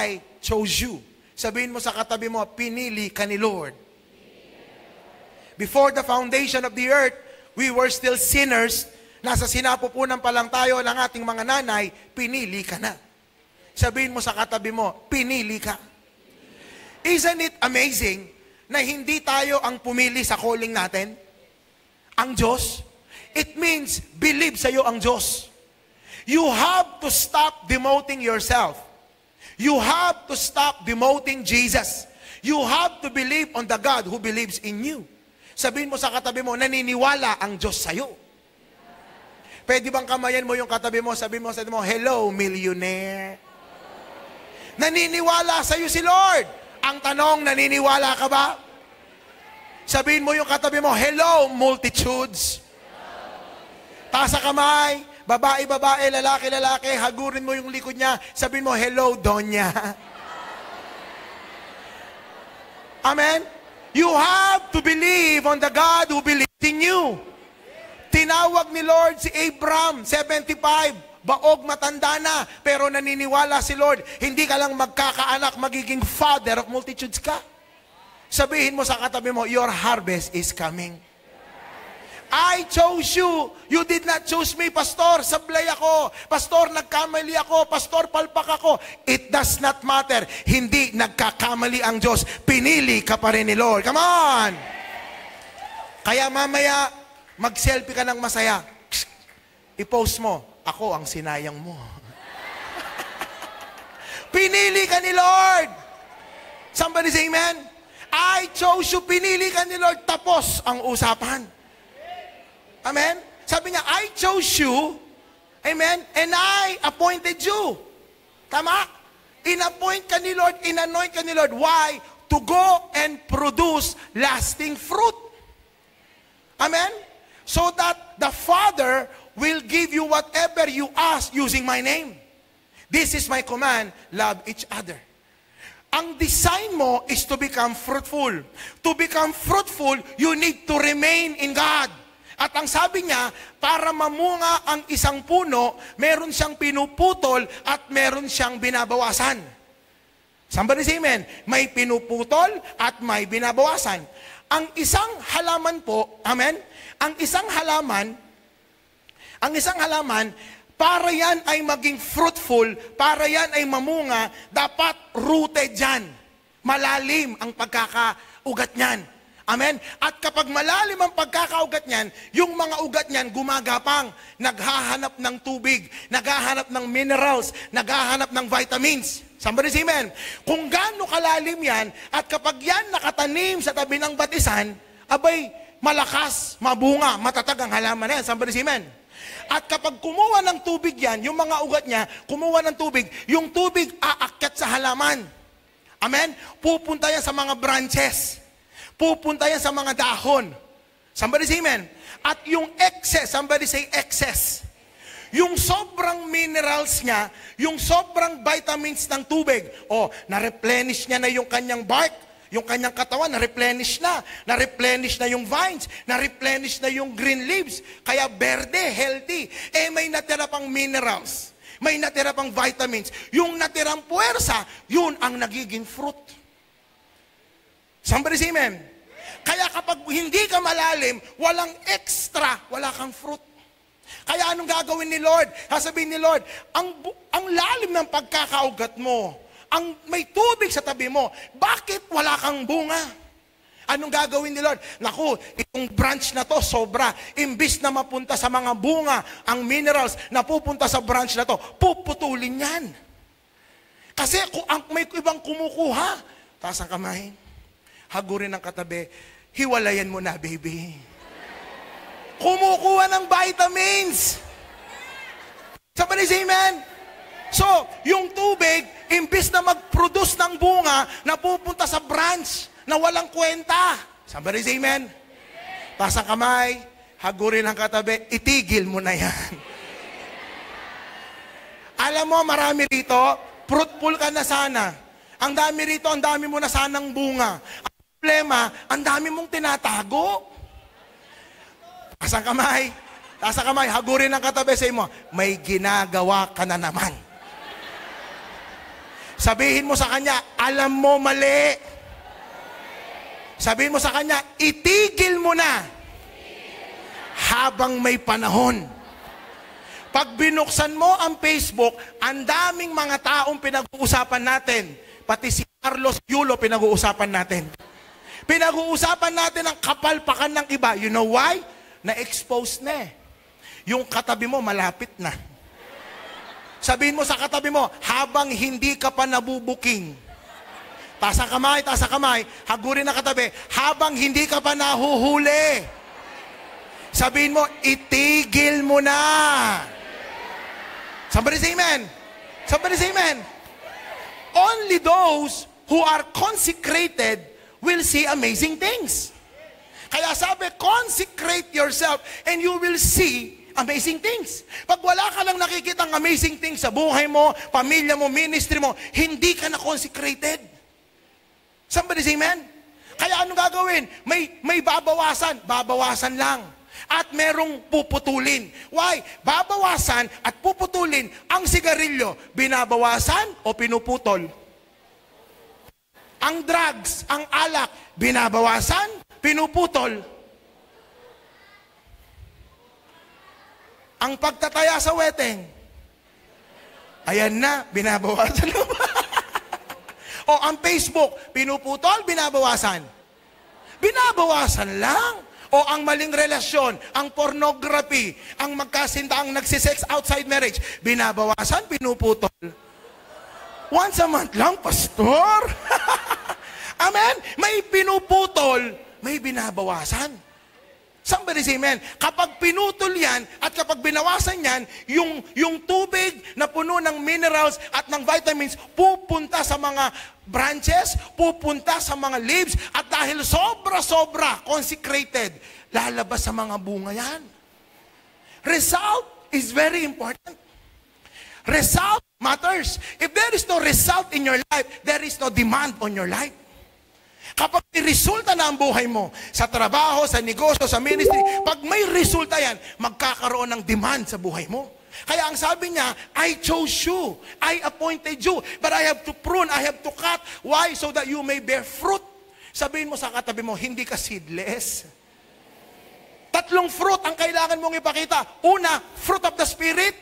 I chose you. Sabihin mo sa katabi mo, pinili ka ni Lord. Before the foundation of the earth, we were still sinners. Nasa sinapupunan pa lang tayo ng ating mga nanay, pinili ka na. Sabihin mo sa katabi mo, pinili ka. Isn't it amazing na hindi tayo ang pumili sa calling natin? Ang Diyos? It means, believe sa'yo ang Diyos. You have to stop demoting yourself. You have to stop demoting Jesus. You have to believe on the God who believes in you. Sabihin mo sa katabi mo, naniniwala ang Diyos sa'yo. Pwede bang kamayan mo yung katabi mo, sabihin mo sa mo, hello, millionaire. Naniniwala sa'yo si Lord. Ang tanong, naniniwala ka ba? Sabihin mo yung katabi mo, hello, multitudes. Taas sa kamay. Babae, lalaki, hagurin mo yung likod niya, sabihin mo, hello, Donya. Amen? You have to believe on the God who believes in you. Tinawag ni Lord si Abram, 75, baog matanda na, pero naniniwala si Lord, hindi ka lang magkakaanak, magiging father of multitudes ka. Sabihin mo sa katabi mo, your harvest is coming. I chose you. You did not choose me, Pastor. Sablay ako. Pastor, nagkamali ako. Pastor, palpak ako. It does not matter. Hindi nagkakamali ang Diyos. Pinili ka pa rin ni Lord. Come on! Kaya mamaya, mag-selfie ka ng masaya. I-post mo, ako ang sinayang mo. Pinili ka ni Lord. Somebody say amen? I chose you. Pinili ka ni Lord. Tapos ang usapan. Amen? Sabi niya, I chose you, amen, and I appointed you. Tama? In-appoint ka ni Lord, in-anoint ka ni Lord. Why? To go and produce lasting fruit. Amen? So that the Father will give you whatever you ask using my name. This is my command, love each other. Ang design mo is to become fruitful. To become fruitful, you need to remain in God. At ang sabi niya, para mamunga ang isang puno, meron siyang pinuputol at meron siyang binabawasan. Somebody say amen. May pinuputol at may binabawasan. Ang isang halaman po, amen? Ang isang halaman, para yan ay maging fruitful, para yan ay mamunga, dapat rooted yan. Malalim ang pagkakaugat niyan. Amen? At kapag malalim ang pagkakaugat niyan, yung mga ugat niyan gumagapang, naghahanap ng tubig, naghahanap ng minerals, naghahanap ng vitamins. Somebody say amen. Kung gaano kalalim yan, at kapag yan nakatanim sa tabi ng batisan, abay, malakas, mabunga, matatag ang halaman na yan. Somebody say amen. At kapag kumuha ng tubig yan, yung mga ugat niya, kumuha ng tubig, yung tubig aakyat sa halaman. Amen? Pupunta yan sa mga branches. Pupunta yan sa mga dahon. Somebody say amen. At yung excess, somebody say excess. Yung sobrang minerals niya, yung sobrang vitamins ng tubig, na-replenish niya na yung kanyang bark, yung kanyang katawan, na-replenish na. Na-replenish na yung vines, na-replenish na yung green leaves. Kaya berde, healthy. May natira pang minerals. May natira pang vitamins. Yung natirang puwersa, yun ang nagiging fruit. Somebody say amen. Kaya kapag hindi ka malalim, walang extra, wala kang fruit. Kaya anong gagawin ni Lord? Sasabihin ni Lord, ang lalim ng pagkakaugat mo, ang may tubig sa tabi mo, bakit wala kang bunga? Anong gagawin ni Lord? Naku, itong branch na to, sobra. Imbis na mapunta sa mga bunga, ang minerals na pupunta sa branch na to, puputulin yan. Kasi kung may ibang kumukuha, taas ang kamay, hagurin ang katabi, hiwalayan mo na, baby. Kumukuha ng vitamins. Somebody say amen. So, yung tubig, imbis na mag-produce ng bunga, napupunta sa branch na walang kwenta. Somebody say amen. Taas ang kamay, hagurin ang katabi, itigil mo na yan. Alam mo, marami rito, fruitful ka na sana. Ang dami rito, ang dami mo na sanang bunga. Ang problema, ang dami mong tinatago. Taas ang kamay, hagurin ang katabi, say mo, may ginagawa ka na naman. Sabihin mo sa kanya, alam mo mali. Sabihin mo sa kanya, itigil mo na habang may panahon. Pag binuksan mo ang Facebook, ang daming mga taong pinag-uusapan natin. Pati si Carlos Yulo pinag-uusapan natin. Pinag-uusapan natin ang kapalpakan ng iba. You know why? Na-expose na eh. Yung katabi mo, malapit na. Sabihin mo sa katabi mo, habang hindi ka pa nabubuking. Taas ang kamay, hagurin na katabi, habang hindi ka pa nahuhuli. Sabihin mo, itigil mo na. Somebody say amen. Somebody say amen. Only those who are consecrated will see amazing things. Kaya sabi, consecrate yourself and you will see amazing things. Pag wala ka lang nakikitang amazing things sa buhay mo, pamilya mo, ministry mo, hindi ka na consecrated. Somebody say amen? Kaya anong gagawin? May babawasan lang. At merong puputulin. Why? Babawasan at puputulin ang sigarilyo. Binabawasan o pinuputol? Ang drugs, ang alak, binabawasan, pinuputol. Ang pagtataya sa wedding, ayan na, binabawasan na. O ang Facebook, pinuputol, binabawasan. Binabawasan lang. O ang maling relasyon, ang pornography, ang magkasintaang nagsisex outside marriage, binabawasan, pinuputol. Once a month lang, pastor. Amen? May pinuputol, may binabawasan. Somebody say amen. Kapag pinutol yan at kapag binawasan yan, yung tubig na puno ng minerals at ng vitamins pupunta sa mga branches, pupunta sa mga leaves, at dahil sobra-sobra consecrated, lalabas sa mga bunga yan. Result is very important. Result matters. If there is no result in your life, there is no demand on your life. Kapag may resulta na ang buhay mo, sa trabaho, sa negosyo, sa ministry, pag may resulta yan, magkakaroon ng demand sa buhay mo. Kaya ang sabi niya, I chose you, I appointed you, but I have to prune, I have to cut. Why? So that you may bear fruit. Sabihin mo sa katabi mo, hindi ka seedless. 3 fruit ang kailangan mong ipakita. Una, fruit of the Spirit.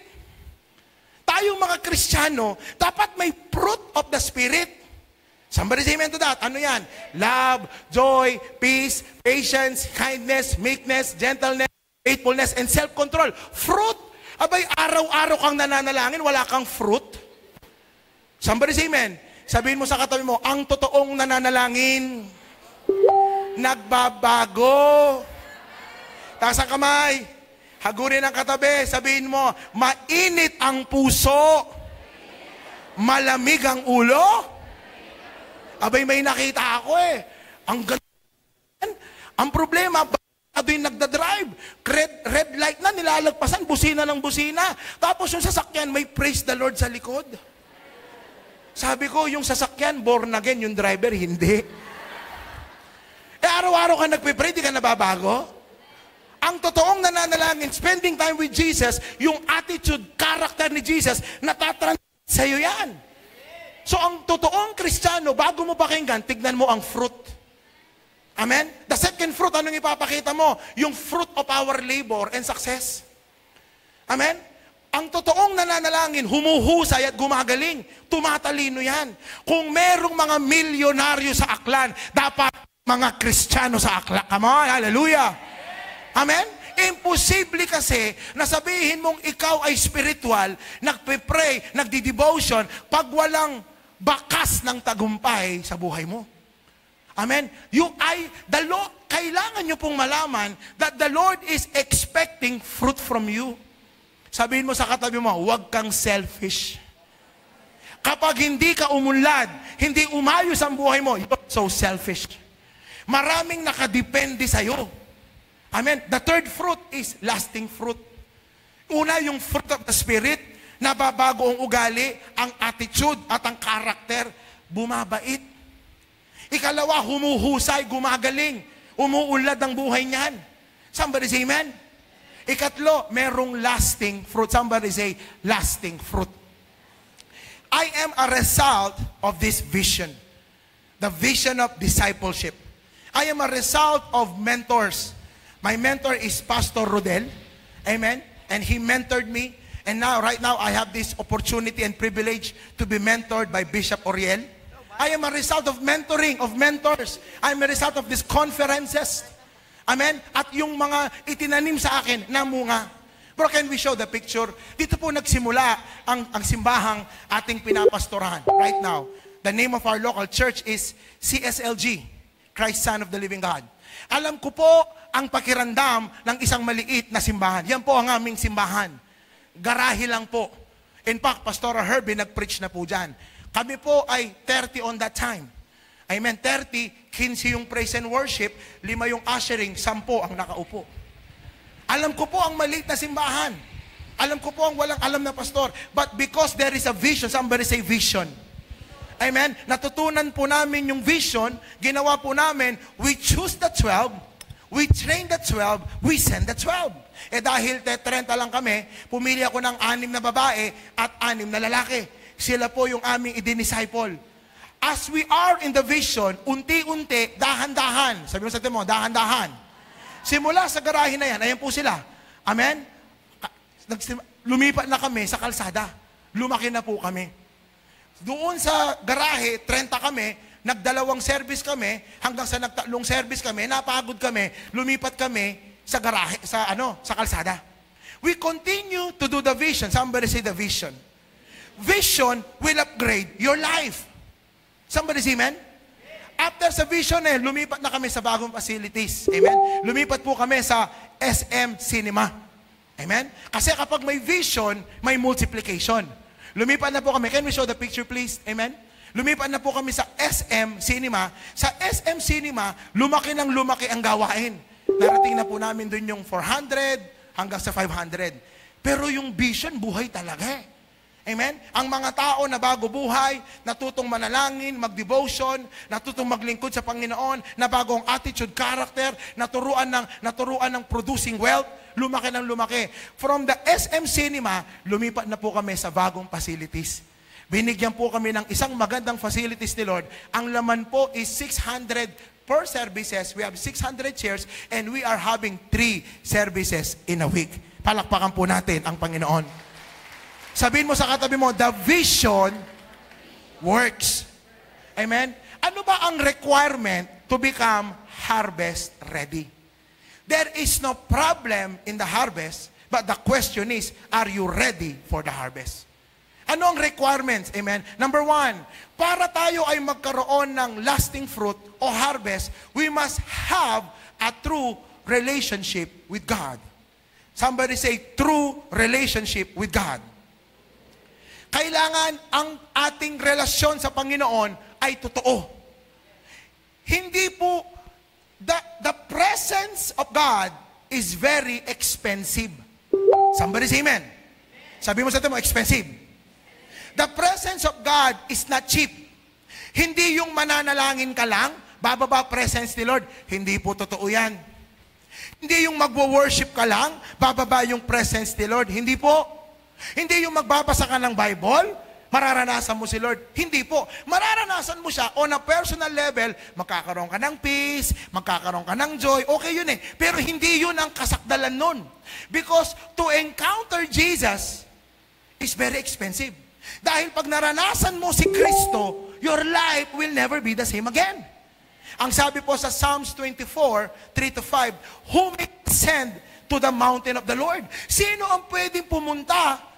Tayong mga Kristiyano, dapat may fruit of the Spirit. Somebody say amen to that. Ano yan? Love, joy, peace, patience, kindness, meekness, gentleness, faithfulness, and self-control. Fruit. Abay, araw-araw kang nananalangin, wala kang fruit. Somebody say amen. Sabihin mo sa katabi mo, ang totoong nananalangin, nagbabago. Taas ang kamay. Hagurin ang katabi. Sabihin mo, mainit ang puso, malamig ang ulo. Abay, may nakita ako eh. Ang ganda. Ang problema, yung nagdadrive, red light na, nilalagpasan, busina ng busina. Tapos yung sasakyan, may praise the Lord sa likod. Sabi ko, yung sasakyan, born again, yung driver, hindi. Araw-araw ka nagpipray, di ka nababago. Ang totoong nananalangin, spending time with Jesus, yung attitude, character ni Jesus, natatransform sa'yo yan. So ang totoong Kristiyano, bago mo pakinggan, tignan mo ang fruit. Amen? The second fruit, anong ipapakita mo? Yung fruit of our labor and success. Amen? Ang totoong nananalangin, humuhusay at gumagaling. Tumatalino yan. Kung merong mga milyonaryo sa aklan, dapat mga Kristiyano sa aklan. Come on, hallelujah. Amen? Imposible kasi na sabihin mong ikaw ay spiritual, nagpe-pray, nagdi-devotion, pag walang bakas ng tagumpay sa buhay mo. Amen? Kailangan nyo pong malaman that the Lord is expecting fruit from you. Sabihin mo sa katabi mo, huwag kang selfish. Kapag hindi ka umunlad, hindi umayos ang buhay mo, you're so selfish. Maraming nakadepende sa'yo. Amen? The third fruit is lasting fruit. Una, yung fruit of the Spirit, nababago ang ugali, ang attitude at ang karakter, bumabait. Ikalawa, humuhusay, gumagaling, umuunlad ang buhay niyan. Somebody say amen? Ikatlo, merong lasting fruit. Somebody say lasting fruit. I am a result of this vision. The vision of discipleship. I am a result of mentors. My mentor is Pastor Rodel. Amen. And he mentored me. And now, right now, I have this opportunity and privilege to be mentored by Bishop Oriel. I am a result of mentoring, of mentors. I am a result of these conferences. Amen. At yung mga itinanim sa akin, namunga. Bro, can we show the picture? Dito po nagsimula ang simbahang ating pinapastorahan right now. The name of our local church is CSLG, Christ Son of the Living God. Alam ko po ang pakiramdam ng isang maliit na simbahan. Yan po ang aming simbahan. Garahe lang po. In fact, Pastor Herbie nag-preach na po dyan. Kami po ay 30 on that time. Amen, 30, 15 yung praise and worship, 5 yung ushering, 10 ang nakaupo. Alam ko po ang maliit na simbahan. Alam ko po ang walang alam na pastor. But because there is a vision, somebody say vision. Amen? Natutunan po namin yung vision, ginawa po namin, we choose the 12, we train the 12, we send the 12. Eh dahil 30 lang kami, pumili ako ng 6 na babae at 6 na lalaki. Sila po yung aming i-disciple. As we are in the vision, unti-unti, dahan-dahan. Sabi mo sa mo, dahan-dahan. Simula sa garahe na yan, ayan po sila. Amen? Lumipat na kami sa kalsada. Lumaki na po kami. Doon sa garahe, 30 kami, nagdalawang service kami, hanggang sa nagtatlong service kami, napagod kami, lumipat kami sa garahe, sa kalsada. We continue to do the vision. Somebody say the vision. Vision will upgrade your life. Somebody say amen? After sa vision lumipat na kami sa bagong facilities. Amen? Lumipat po kami sa SM Cinema. Amen? Kasi kapag may vision, may multiplication. Lumipat na po kami. Can we show the picture please? Amen? Lumipat na po kami sa SM Cinema. Sa SM Cinema, lumaki ng lumaki ang gawain. Narating na po namin dun yung 400 hanggang sa 500. Pero yung vision, buhay talaga Amen? Ang mga tao na bago buhay, natutong manalangin, mag-devotion, natutong maglingkod sa Panginoon, na bagong attitude, character, naturuan ng producing wealth, lumaki ng lumaki. From the SM Cinema, lumipat na po kami sa bagong facilities. Binigyan po kami ng isang magandang facilities ni Lord. Ang laman po is 600 per services. We have 600 chairs and we are having 3 services in a week. Palakpakan po natin ang Panginoon. Sabihin mo sa katabi mo, the vision works. Amen? Ano ba ang requirement to become harvest ready? There is no problem in the harvest, but the question is, are you ready for the harvest? Ano ang requirements? Amen? Number 1, para tayo ay magkaroon ng lasting fruit o harvest, we must have a true relationship with God. Somebody say, true relationship with God. Kailangan ang ating relasyon sa Panginoon ay totoo. Hindi po, the presence of God is very expensive. Somebody say amen. Sabi mo sa ito mo, expensive. The presence of God is not cheap. Hindi yung mananalangin ka lang, bababa presence ni Lord. Hindi po totoo yan. Hindi yung magwo-worship ka lang, bababa yung presence ni Lord. Hindi po. Hindi yung magbabasa ka ng Bible, mararanasan mo si Lord. Hindi po. Mararanasan mo siya on a personal level, magkakaroon ka ng peace, magkakaroon ka ng joy, okay yun Pero hindi yun ang kasakdalan nun. Because to encounter Jesus is very expensive. Dahil pag naranasan mo si Kristo, your life will never be the same again. Ang sabi po sa Psalms 24, 3-5, who may ascend to the mountain of the Lord? Sino ang pwedeng pumunta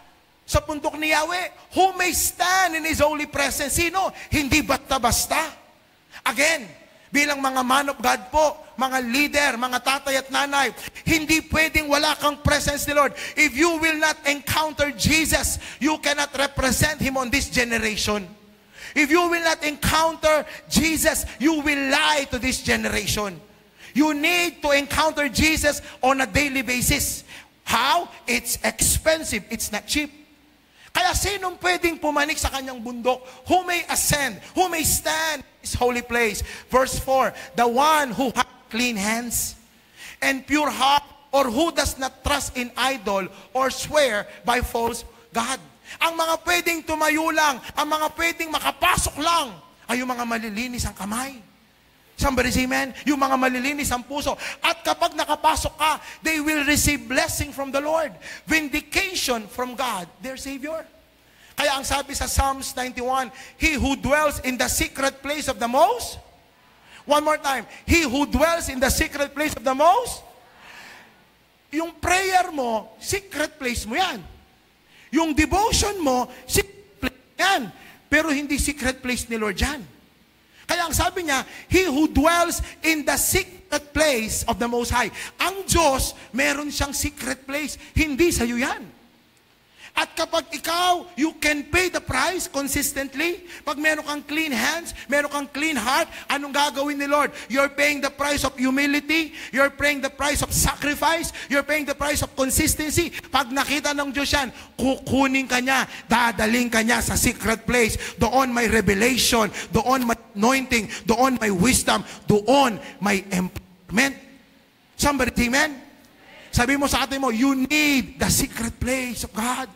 sa bundok ni Yahweh? Who may stand in His holy presence? Sino? Hindi basta-basta. Again, bilang mga man of God po, mga leader, mga tatay at nanay, hindi pwedeng wala kang presence ni Lord. If you will not encounter Jesus, you cannot represent Him on this generation. If you will not encounter Jesus, you will lie to this generation. You need to encounter Jesus on a daily basis. How? It's expensive. It's not cheap. Kaya sinong pwedeng pumanik sa kanyang bundok? Who may ascend? Who may stand in His holy place? Verse 4, the one who has clean hands and pure heart, or who does not trust in idol or swear by false God. Ang mga pwedeng tumayo lang, ang mga pwedeng makapasok lang, ay yung mga malilinis ang kamay. Somebody say amen? Yung mga malilinis ang puso. At kapag nakapasok ka, they will receive blessing from the Lord. Vindication from God, their Savior. Kaya ang sabi sa Psalms 91, He who dwells in the secret place of the Most. One more time. He who dwells in the secret place of the Most. Yung prayer mo, secret place mo yan. Yung devotion mo, secret place yan. Pero hindi secret place ni Lord yan. Kaya ang sabi niya, He who dwells in the secret place of the Most High. Ang Diyos, meron siyang secret place. Hindi sa'yo yan. At kapag ikaw, you can pay the price consistently. Pag meron kang clean hands, meron kang clean heart, anong gagawin ni Lord? You're paying the price of humility. You're paying the price of sacrifice. You're paying the price of consistency. Pag nakita ng Diyos yan, kukunin ka niya, dadaling ka niya sa secret place. Doon may revelation, doon may anointing, doon may wisdom, doon may empowerment. Somebody, amen? Sabi mo sa atin mo, you need the secret place of God.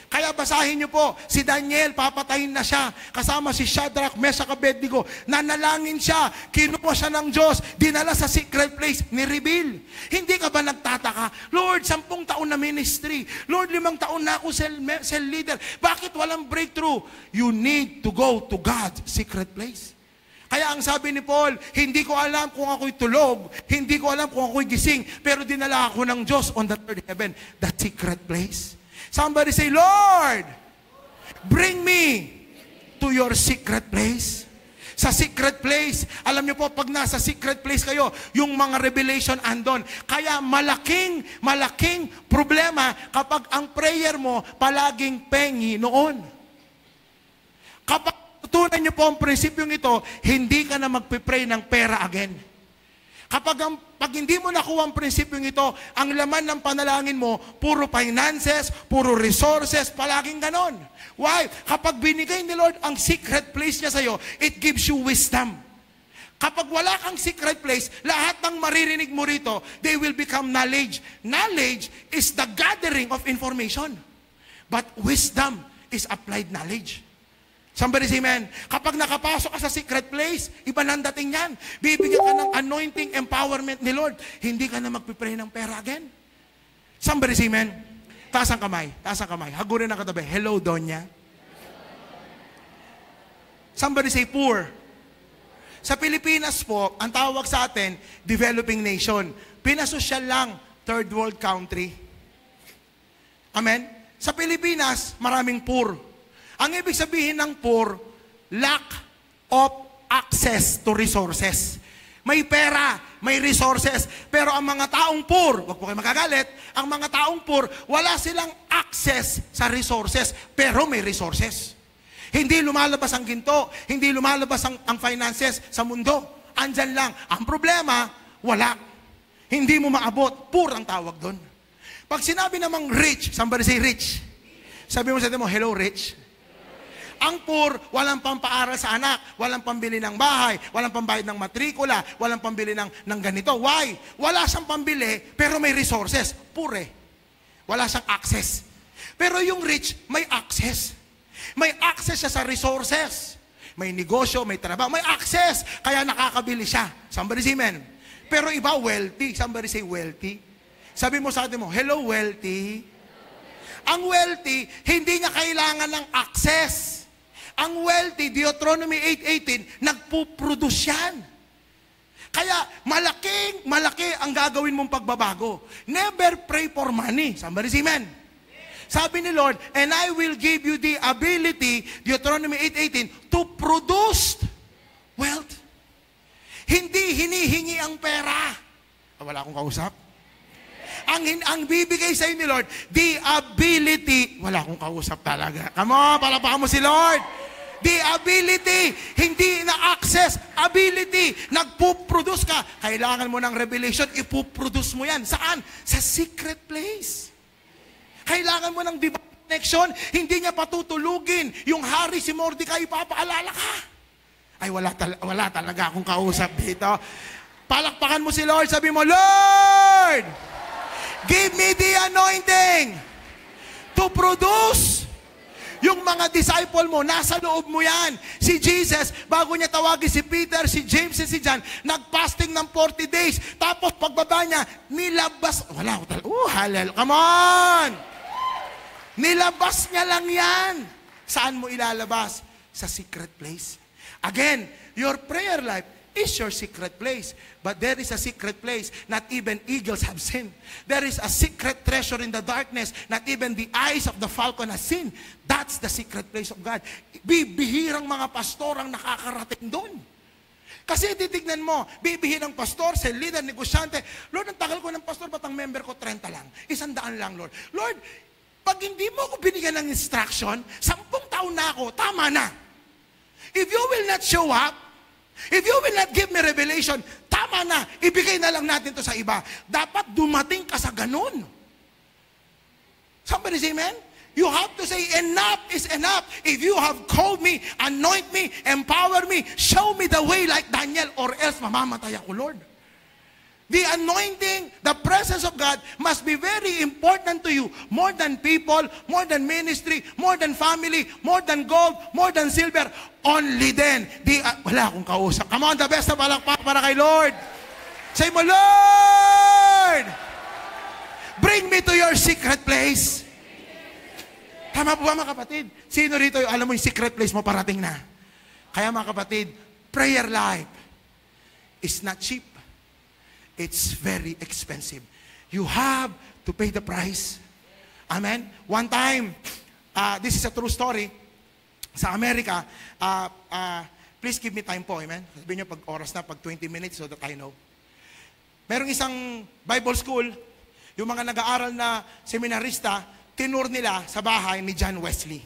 Kaya basahin niyo po, si Daniel, papatayin na siya. Kasama si Shadrach, Meshach, Abednego. Nanalangin siya, kinuha siya ng Diyos, dinala sa secret place, ni-reveal. Hindi ka ba nagtataka? Lord, 10 taon na ministry. Lord, 5 taon na ako cell leader. Bakit walang breakthrough? You need to go to God's secret place. Kaya ang sabi ni Paul, hindi ko alam kung ako'y tulog, hindi ko alam kung ako'y gising, pero dinala ako ng Diyos on the third heaven, the secret place. Somebody say, Lord, bring me to your secret place. Sa secret place, alam niyo po, pag nasa secret place kayo, yung mga revelation andon. Kaya malaking problema kapag ang prayer mo palaging pengi noon. Kapag tutunan niyo po ang prinsipyong ito, hindi ka na magpipray ng pera again. Pag hindi mo nakuha ang prinsipyong ito, ang laman ng panalangin mo, puro finances, puro resources, palaging ganon. Why? Kapag binigay ni Lord ang secret place niya sa'yo, it gives you wisdom. Kapag wala kang secret place, lahat ng maririnig mo rito, they will become knowledge. Knowledge is the gathering of information. But wisdom is applied knowledge. Somebody say amen. Kapag nakapasok ka sa secret place, iba nang dating yan. Bibigyan ka ng anointing, empowerment ni Lord. Hindi ka na magpipray ng pera again. Somebody say amen. Taas ang kamay. Taas ang kamay. Hagurin ang katabi. Hello, Donya. Somebody say poor. Sa Pilipinas po, ang tawag sa atin, developing nation. Pinasosyal lang, third world country. Amen? Sa Pilipinas, maraming poor. Ang ibig sabihin ng poor, lack of access to resources. May pera, may resources, pero ang mga taong poor, wag po kayo magagalit, ang mga taong poor, wala silang access sa resources, pero may resources. Hindi lumalabas ang ginto, hindi lumalabas ang finances sa mundo. Andyan lang. Ang problema, wala. Hindi mo maabot. Poor ang tawag doon. Pag sinabi namang rich, somebody say rich. Sabi mo sa atin mo, hello rich. Ang poor, walang pampaaral sa anak, walang pambili ng bahay, walang pambayad ng matrikula, walang pambili ng ganito. Why? Wala siyang pambili, pero may resources. Poor eh. Wala siyang access. Pero yung rich, may access. May access siya sa resources. May negosyo, may trabaho, may access. Kaya nakakabili siya. Somebody say amen. Pero iba, wealthy. Somebody say wealthy. Sabi mo sa atin mo, hello wealthy. Ang wealthy, hindi niya kailangan ng access. Ang wealthy, Deuteronomy 8:18, nagpuproduce yan. Kaya malaki ang gagawin mong pagbabago. Never pray for money. Somebody say amen. Sabi ni Lord, and I will give you the ability, Deuteronomy 8:18, to produce wealth. Hindi hinihingi ang pera. Wala akong kausap. Ang bibigay sa inyo ni Lord, the ability. Wala akong kausap talaga. Come on, palapakan mo si Lord. The ability, hindi na access, ability. Nagpo-produce ka. Kailangan mo ng revelation, ipo-produce mo yan. Saan? Sa secret place. Kailangan mo ng divine connection, hindi niya patutulugin. Yung hari si Mordecai, ipapaalala ka. Ay, wala talaga akong kausap dito. Palakpakan mo si Lord, sabi mo, Lord, give me the anointing to produce Yung mga disciple mo, nasa loob mo yan. Si Jesus, bago niya tawagin si Peter, si James, at si John, nag-fasting ng 40 days. Tapos pagbaba niya, nilabas. Wala ko talaga. Hallelujah. Come on! Nilabas niya lang yan. Saan mo ilalabas? Sa secret place. Again, your prayer life is your secret place. But there is a secret place not even eagles have seen. There is a secret treasure in the darkness not even the eyes of the falcon has seen. That's the secret place of God. Bibihirang mga pastor ang nakakarating doon. Kasi titignan mo, bibihirang pastor, sa leader, negosyante, Lord, ang tagal ko ng pastor, ba't ang member ko 30 lang? 100 lang, Lord. Lord, pag hindi mo ako binigyan ng instruction, 10 taon na ako, tama na. If you will not show up, if you will not give me revelation, tama na, ibigay na lang natin to sa iba. Dapat dumating ka sa ganun. Somebody say amen? You have to say, enough is enough. If you have called me, anoint me, empower me, show me the way like Daniel, or else mamamatay ako, Lord. The anointing, the presence of God must be very important to you. More than people, more than ministry, more than family, more than gold, more than silver. Only then, wala akong kausap. Come on, the best na palakpak para kay Lord. Say mo, Lord, bring me to your secret place. Tama po ba mga kapatid? Sino rito, alam mo yung secret place mo parating na? Kaya mga kapatid, prayer life is not cheap. It's very expensive. You have to pay the price. Amen? One time, this is a true story, sa Amerika, please give me time po, amen? Sabihin nyo pag oras na, pag 20 minutes so that I know. Merong isang Bible school, yung mga nag-aaral na seminarista, tinur nila sa bahay ni John Wesley.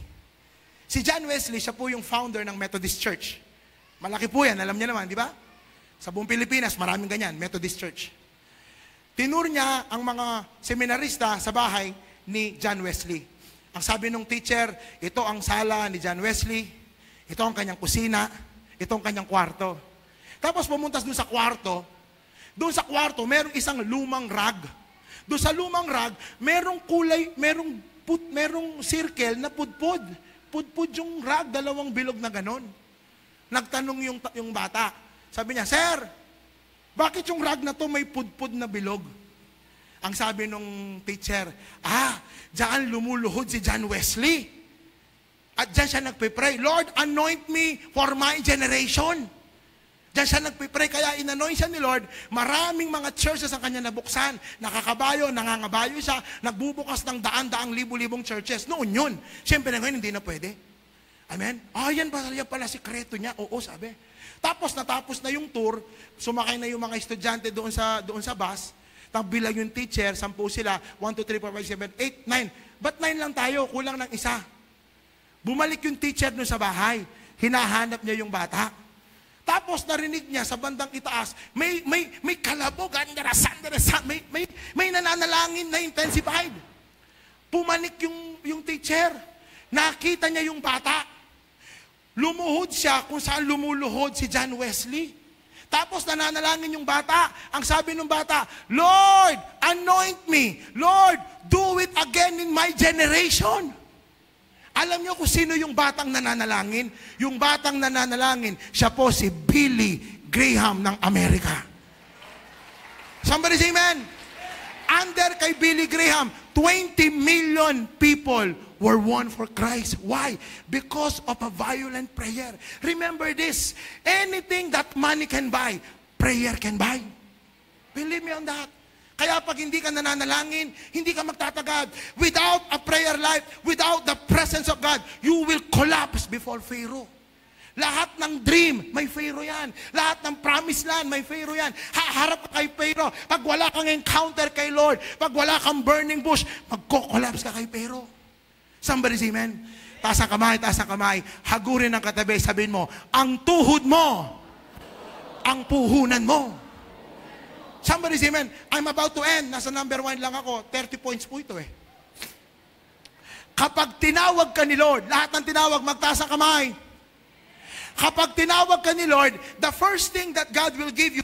Si John Wesley, siya po yung founder ng Methodist Church. Malaki po yan, alam niya naman, di ba? Sa buong Pilipinas, maraming ganyan, Methodist Church. Tinur niya ang mga seminarista sa bahay ni John Wesley. Ang sabi ng teacher, ito ang sala ni John Wesley, ito ang kanyang kusina, ito ang kanyang kwarto. Tapos pumuntas doon sa kwarto, merong isang lumang rag. Doon sa lumang rag, merong kulay, merong circle na pudpud. Pudpud yung rag, 2 bilog na ganon. Nagtanong yung bata. Sabi niya, Sir, bakit yung rag na to may pudpud na bilog? Ang sabi nung teacher, diyan lumuluhod si John Wesley. At diyan siya nagpipray, Lord, anoint me for my generation. Diyan siya nagpipray, kaya inanoint siya ni Lord. Maraming mga churches ang kanya nabuksan. Nakakabayo, nangangabayo siya, nagbubukas ng daan-daang libu-libong churches. Noon yun. Siyempre ngayon, hindi na pwede. Amen? Yan pala sikreto niya. Oo, sabi. Tapos natapos na yung tour, sumakay na yung mga estudyante doon sa bus, bilang yung teacher, 10 sila, 1, 2, 3, 4, 5, 7, 8, 9. Ba't 9 lang tayo? Kulang ng isa. Bumalik yung teacher doon sa bahay. Hinahanap niya yung bata. Tapos narinig niya sa bandang itaas, may kalabog, may nananalangin na intensified. Pumanik yung teacher. Nakita niya yung bata. Lumuhod siya kung saan lumuluhod si John Wesley. Tapos nananalangin yung bata. Ang sabi ng bata, Lord, anoint me. Lord, do it again in my generation. Alam niyo kung sino yung batang nananalangin? Yung batang nananalangin, siya po si Billy Graham ng Amerika. Somebody say amen. Under kay Billy Graham, 20 million people were won for Christ. Why? Because of a violent prayer. Remember this, anything that money can buy, prayer can buy. Believe me on that. Kaya pag hindi ka nananalangin, hindi ka magtatagad. Without a prayer life, without the presence of God, you will collapse before Pharaoh. Lahat ng dream, may Pharaoh yan. Lahat ng promised land, may Pharaoh yan. Harap ka kay Pharaoh. Pag wala kang encounter kay Lord, pag wala kang burning bush, magko-collapse ka kay Pharaoh. Somebody say amen. Taas ang kamay, hagurin ang katabi, sabihin mo, ang tuhod mo, ang puhunan mo. Somebody say amen. I'm about to end. Nasa number 1 lang ako. 30 points po ito eh. Kapag tinawag ka ni Lord, lahat ng tinawag, magtaas ang kamay. Kapag tinawag ka ni Lord, the first thing that God will give you,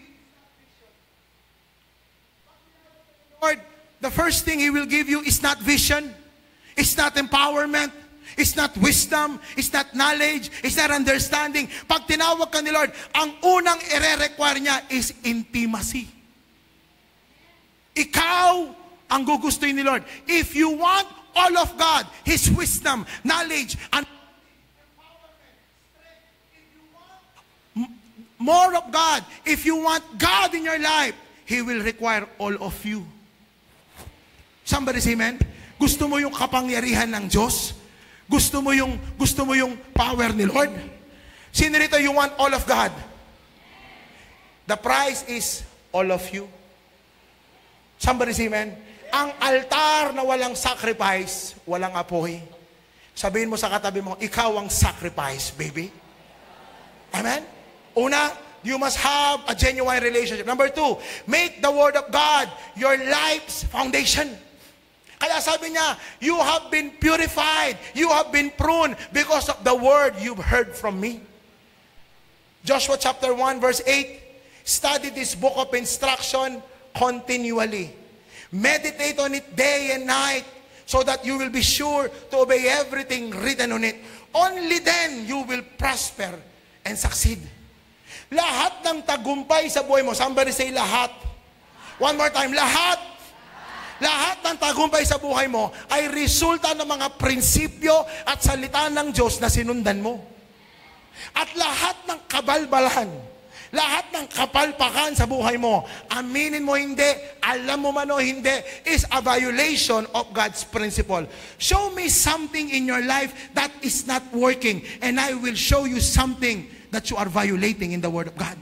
Lord, the first thing He will give you is not vision, it's not empowerment, It's not wisdom, it's not knowledge, it's not understanding. Pag tinawag ka ni Lord, ang unang ire-require niya is intimacy. Ikaw ang gugustuhin ni Lord. If you want all of God, His wisdom, knowledge, and more of God, if you want God in your life, He will require all of you. Somebody say amen? Gusto mo yung kapangyarihan ng Diyos? Gusto mo yung power ni Lord? Sino rito, you want all of God? The price is all of you. Somebody say amen? Ang altar na walang sacrifice, walang apoy. Sabihin mo sa katabi mo, ikaw ang sacrifice, baby. Amen? Una, you must have a genuine relationship. Number 2, make the Word of God your life's foundation. Kaya sabi niya, you have been purified, you have been pruned because of the word you've heard from me. Joshua chapter 1 verse 8, study this book of instruction continually. Meditate on it day and night so that you will be sure to obey everything written on it. Only then you will prosper and succeed. Lahat ng tagumpay sa buhay mo, somebody say lahat. One more time, lahat. Lahat ng tagumpay sa buhay mo ay resulta ng mga prinsipyo at salita ng Diyos na sinundan mo. At lahat ng kabalbalahan, lahat ng kapalpakan sa buhay mo, aminin mo hindi, alam mo man o hindi, is a violation of God's principle. Show me something in your life that is not working, and I will show you something that you are violating in the Word of God.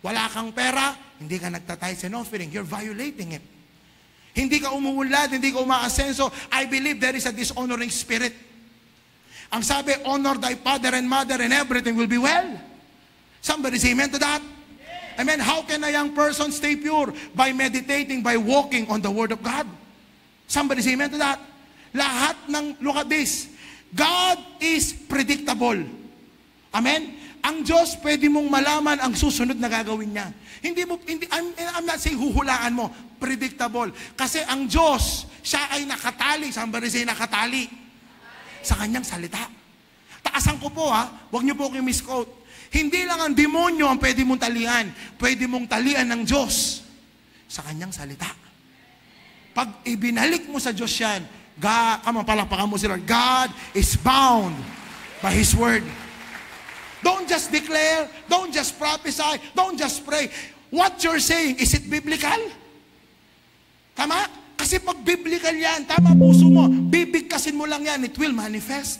Wala kang pera, hindi ka nagtatithes and offering, you're violating it. Hindi ka umuunlad, hindi ka umaasenso, I believe there is a dishonoring spirit. Ang sabi, honor thy father and mother and everything will be well. Somebody say amen to that? Amen. How can a young person stay pure? By meditating, by walking on the Word of God. Somebody say amen to that? Lahat ng, look at this, God is predictable. Amen? Ang Diyos, pwede mong malaman ang susunod na gagawin niya. I'm not saying huhulaan mo, predictable. Kasi ang Diyos, siya ay nakatali. Somebody say nakatali. Sa kanyang salita. Taasan ko po huwag niyo po kayo misquote. Hindi lang ang demonyo ang pwede mong talian. Pwede mong talian ng Diyos sa kanyang salita. Pag ibinalik mo sa Diyos yan, palakpakan mo si Lord, God is bound by His Word. Don't just declare, don't just prophesy, don't just pray. What you're saying, is it biblical? Tama? Kasi pag biblical yan, tama puso mo, bibigkasin mo lang yan, it will manifest.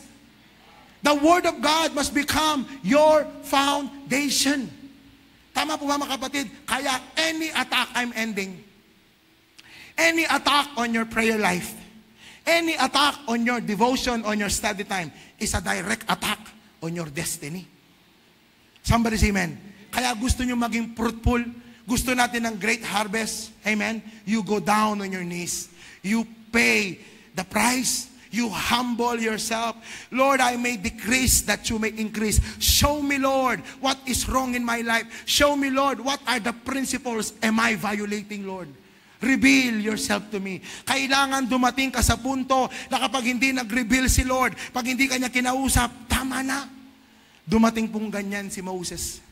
The Word of God must become your foundation. Tama po ba mga kapatid? Kaya any attack, I'm ending. Any attack on your prayer life, any attack on your devotion, on your study time, is a direct attack on your destiny. Somebody say amen. Kaya gusto nyo maging fruitful, gusto natin ng great harvest, amen? You go down on your knees. You pay the price. You humble yourself. Lord, I may decrease that you may increase. Show me, Lord, what is wrong in my life. Show me, Lord, what are the principles am I violating, Lord? Reveal yourself to me. Kailangan dumating ka sa punto na kapag hindi nag-reveal si Lord, pag hindi kanya kinausap, tama na. Dumating pong ganyan si Moses.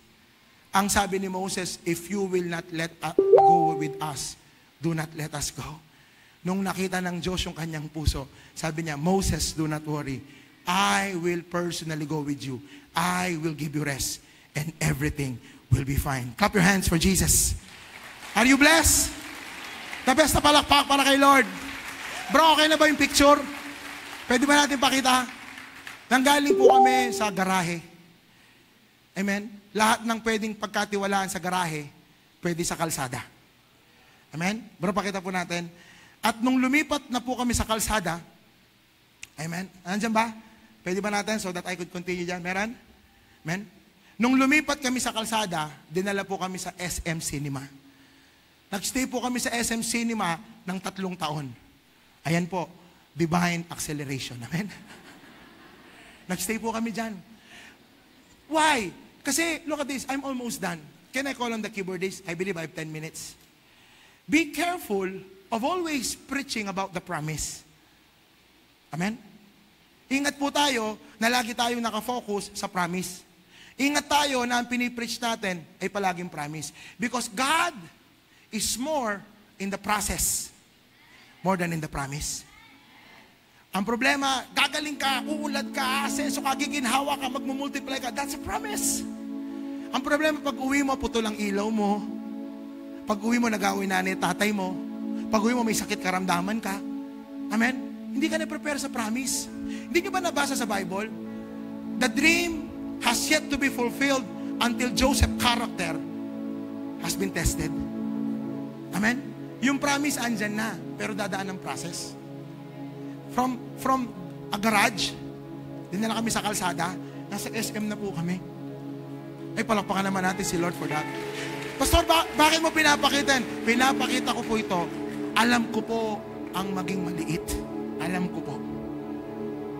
Ang sabi ni Moses, if you will not let go with us, do not let us go. Nung nakita ng Diyos yung kanyang puso, sabi niya, Moses, do not worry. I will personally go with you. I will give you rest. And everything will be fine. Clap your hands for Jesus. Are you blessed? The best na palakpak para kay Lord. Bro, okay na ba yung picture? Pwede ba natin pakita? Nanggaling po kami sa garahe. Amen? Lahat ng pwedeng pagkatiwalaan sa garahe, pwede sa kalsada. Amen? Bro, pakita po natin. At nung lumipat na po kami sa kalsada, amen? Nandiyan ba? Pwede ba natin so that I could continue dyan? Meron? Amen? Nung lumipat kami sa kalsada, dinala po kami sa SM Cinema. Nagstay po kami sa SM Cinema ng 3 taon. Ayan po, divine acceleration. Amen? Nagstay po kami dyan. Why? Kasi, look at this, I'm almost done. Can I call on the keyboardist? I believe I have 10 minutes. Be careful of always preaching about the promise. Amen? Ingat po tayo na lagi tayong nakafocus sa promise. Ingat tayo na ang pinipreach natin ay palaging promise. Because God is more in the process more than in the promise. Ang problema, gagaling ka, uulad ka, asenso ka, giginhawa ka, magmumultiply ka, that's a promise. Ang problema, pag uwi mo, putol ang ilaw mo. Pag uwi mo, nag-away nanay, tatay mo. Pag uwi mo, may sakit karamdaman ka. Amen? Hindi ka na-prepare sa promise. Hindi nyo ba nabasa sa Bible? The dream has yet to be fulfilled until Joseph's character has been tested. Amen? Yung promise, andyan na, pero dadaan ng process. From a garage, dinala kami sa kalsada, nasa SM na po kami. Ay, palakpakan naman natin si Lord for that. Pastor, bakit mo pinapakitan? Pinapakita ko po ito. Alam ko po ang maging maliit. Alam ko po.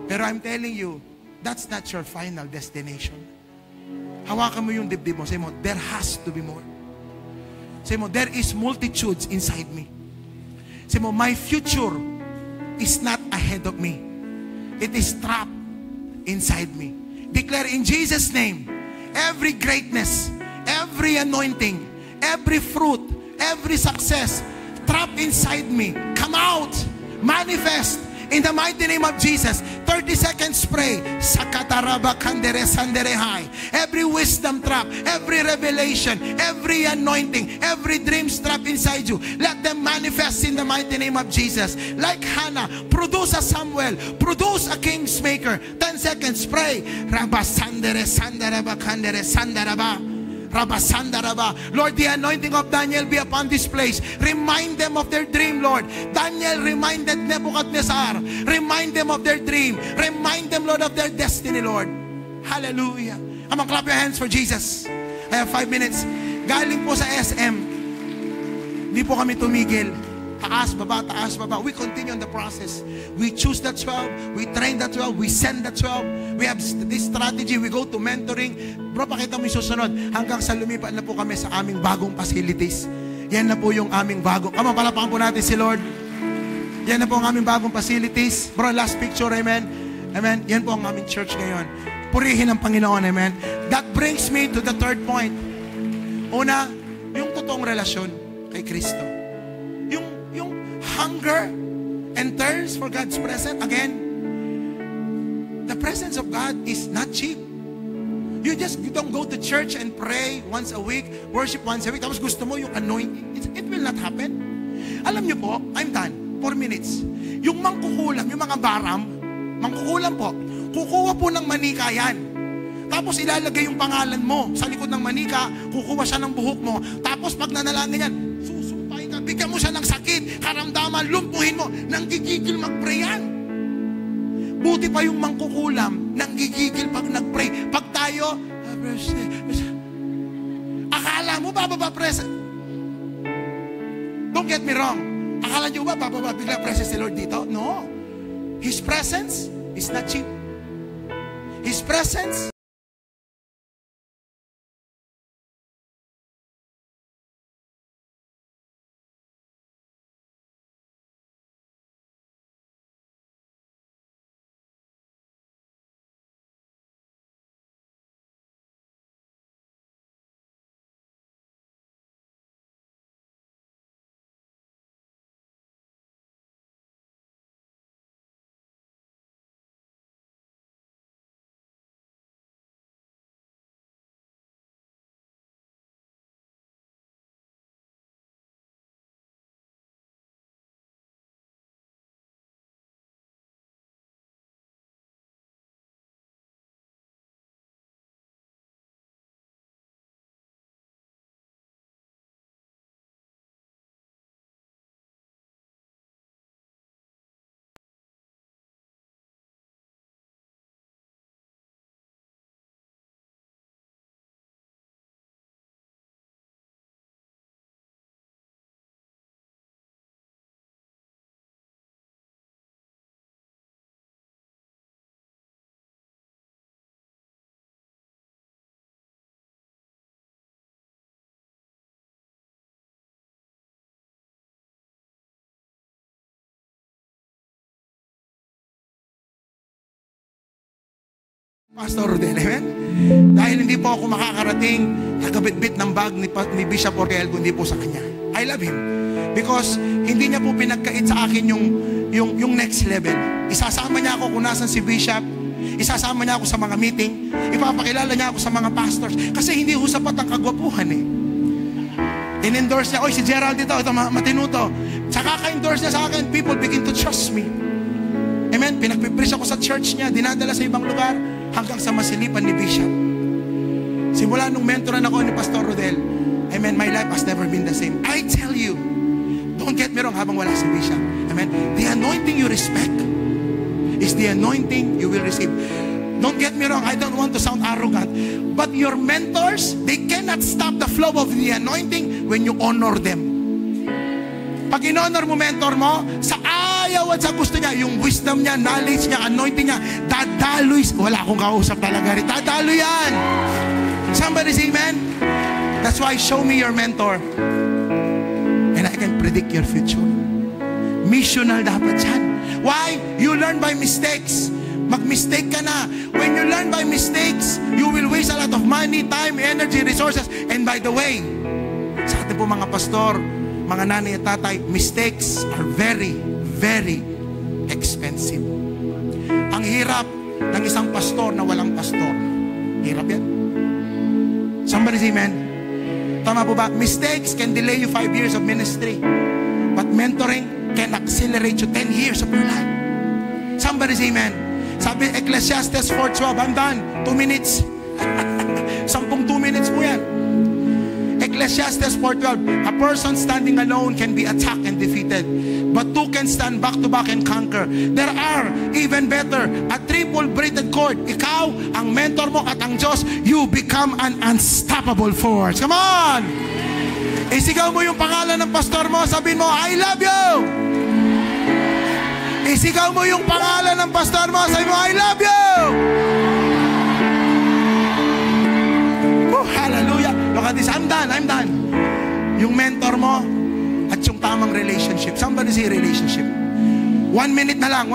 Pero I'm telling you, that's not your final destination. Hawakan mo yung dibdib mo. Say mo, there has to be more. Say mo, there is multitudes inside me. Say mo, my future is not ahead of me. It is trapped inside me. Declare in Jesus' name, every greatness, every anointing, every fruit, every success trapped inside me, come out, manifest in the mighty name of Jesus. 30 seconds pray. Sakataraba kandere sanderehai. Every wisdom trap, every revelation, every anointing, every dream trap inside you, let them manifest in the mighty name of Jesus. Like Hannah, produce a Samuel, produce a Kingsmaker. 10 seconds pray. Raba sandere sandaraba kandere sandaraba. Lord, the anointing of Daniel be upon this place. Remind them of their dream, Lord. Daniel reminded Nebuchadnezzar. Remind them of their dream. Remind them, Lord, of their destiny, Lord. Hallelujah. Come on, clap your hands for Jesus. I have 5 minutes. Galing po sa SM. Hindi po kami tumigil. Taas, baba, taas, baba. We continue on the process. We choose the 12. We train the 12. We send the 12. We have this strategy. We go to mentoring. Bro, pakita mo yung susunod. Hanggang sa lumipat na po kami sa aming bagong facilities. Yan na po yung aming bagong. Come on, palapakan po natin si Lord. Yan na po ang aming bagong facilities. Bro, last picture, amen? Amen? Yan po ang aming church ngayon. Purihin ang Panginoon, amen? That brings me to the third point. Una, yung totoong relasyon kay Kristo. Yung hunger and thirst for God's presence. Again, the presence of God is not cheap. You don't go to church and pray once a week, worship once a week, tapos gusto mo yung anointing. It will not happen. Alam niyo po, I'm done. 4 minutes. Yung mangkukulam, yung mga baram, mangkukulam po, kukuha po ng manika yan. Tapos ilalagay yung pangalan mo sa likod ng manika, kukuha siya ng buhok mo. Tapos pag nanalangin yan, susumpay ka, bigyan mo siya ng sakit, karamdaman, lumpuhin mo, nanggigigil mag-pray yan. Buti pa yung mangkukulam, nanggigigil pag nag-pray. Pag tayo, akala mo bababa present. Don't get me wrong. Akala nyo ba bababa bigla presence si Lord dito? No. His presence is not cheap. His presence Pastor Rodel, amen? Dahil hindi po ako makakarating nagabitbit ng bag ni Bishop Oriel, kundi po sa kanya. I love him. Because hindi niya po pinagkait sa akin yung next level. Isasama niya ako kung nasan si Bishop. Isasama niya ako sa mga meeting. Ipapakilala niya ako sa mga pastors. Kasi hindi ho sapat ang kagwapuhan eh. In-endorse niya, oy si Gerald ito matino to. Saka ka-endorse niya sa akin, people begin to trust me. Amen? Pinagpipreach ako sa church niya, dinadala sa ibang lugar, hanggang sa masilipan ni Bishop. Simula nung mentoran ako ni Pastor Rodel, amen, my life has never been the same. I tell you, don't get me wrong habang wala si Bishop. Amen? The anointing you respect is the anointing you will receive. Don't get me wrong, I don't want to sound arrogant, but your mentors, they cannot stop the flow of the anointing when you honor them. Pag in-honor mo mentor mo, sa ayaw at sa gusto niya, yung wisdom niya, knowledge niya, anointing niya, dadaloy. Wala akong kausap talaga rin. Dadalo yan. Somebody say amen? That's why show me your mentor and I can predict your future. Missional dapat yan. Why? You learn by mistakes. Mag-mistake ka na. When you learn by mistakes, you will waste a lot of money, time, energy, resources. And by the way, sa atin po mga pastor, mga nanay at tatay, mistakes are very, very expensive. Ang hirap ng isang pastor na walang pastor. Hirap yan. Somebody say amen. Tama po ba? Mistakes can delay you 5 years of ministry. But mentoring can accelerate you 10 years of your life. Somebody say amen. Sabi Ecclesiastes 4:12, I'm done. 2 minutes. 10 2 minutes po yan. Ecclesiastes 4:12, a person standing alone can be attacked and defeated, but two can stand back to back and conquer. There are, even better, a triple braided cord. Ikaw, ang mentor mo at ang Diyos, you become an unstoppable force. Come on! Isigaw mo yung pangalan ng pastor mo, sabihin mo, I love you! Isigaw mo yung pangalan ng pastor mo, sabihin mo, I love you! Hallelujah. Look at this. I'm done. Yung mentor mo at yung tamang relationship. Somebody say relationship. 1 minute na lang.